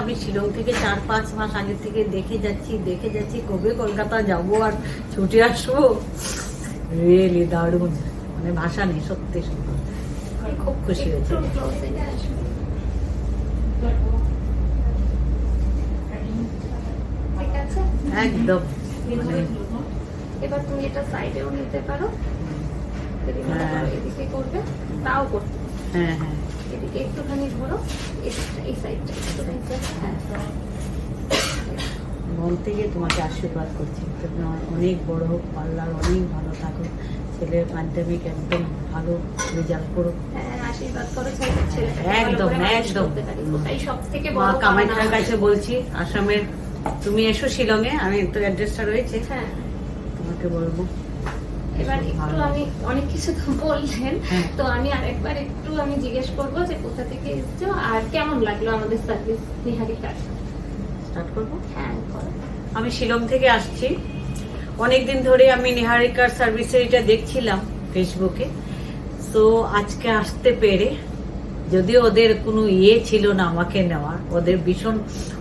আমি শিলং থেকে 4-5 মাস আগে থেকে দেখে যাচ্ছি কবে কলকাতা যাবো আর ছুটে আসবো। রিয়েলি দারুণ, মানে ভাষা নেই, সত্যি সুন্দর, খুব খুশি হয়েছে। একদম মানে এবার তুমি এটা সাইডেও নিতে পারো, এদিকে করবে তাও করতে। হ্যাঁ হ্যাঁ, এদিকে একটুখানি ঘোরো, এই সাইডটা একটুখানি। মন থেকে তোমাকে আশীর্বাদ করছি, তোমার অনেক বড় হোক পার্লার, অনেক ভালো থাকো, ছেলের মাধ্যমিক একদম ভালো রেজাল্ট করো। হ্যাঁ, আশীর্বাদ করো ছেলেটা একদম একদম। ওটাই সবথেকে মা বড়। কামাখ্যার কাছে বলছি, আসামের তুমি এসো শিলংয়ে, আমি তো অ্যাড্রেসটা রয়েছে, হ্যাঁ তোমাকে বলবো। এবার একটু আমি অনেক কিছু তো বললেন, হ্যাঁ। তো আমি আরেকবার একটু আমি জিজ্ঞেস করবো যে কোথা থেকে এসছো আর কেমন লাগলো আমাদের সার্ভিস নিহারিকার। স্টার্ট করবো। হ্যাঁ করো। আমি শিলং থেকে আসছি, অনেকদিন ধরে আমি নিহারিকার সার্ভিসের এটা দেখছিলাম ফেসবুকে, তো আজকে আসতে পেরে, যদিও ওদের কোনো ছিল না আমাকে নেওয়ার, ওদের ভীষণ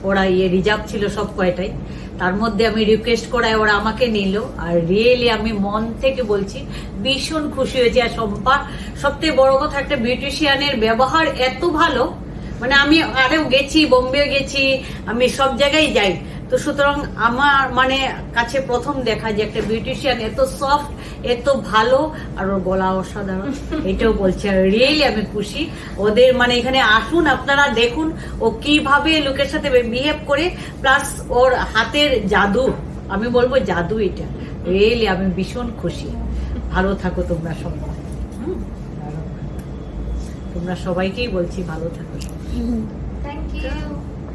ওরা রিজার্ভ ছিল সব কয়টাই, তার মধ্যে আমি রিকোয়েস্ট করায় ওরা আমাকে নিল, আর রিয়েলি আমি মন থেকে বলছি ভীষণ খুশি হয়েছি। আর সবথেকে বড় কথা, একটা বিউটিশিয়ানের ব্যবহার এত ভালো, মানে আমি আরেও গেছি, বোম্বেও গেছি, আমি সব জায়গায় যাই, তো সুতরাং আমার মানে কাছে প্রথম দেখা যে একটা বিউটিশিয়ান এত সফট, এত ভালো, আর ওর গলা অসাধারণ, এটাও বলছে। আর রিয়েলি আমি খুশি। ওদের মানে এখানে আসুন, আপনারা দেখুন ও কিভাবে লোকের সাথে বিহেভ করে, প্লাস ওর হাতের জাদু, আমি বলবো জাদু এটা। রিয়েলি আমি ভীষণ খুশি। ভালো থাকো তোমরা সবাই, তোমরা সবাইকেই বলছি ভালো থাকো। Thank you.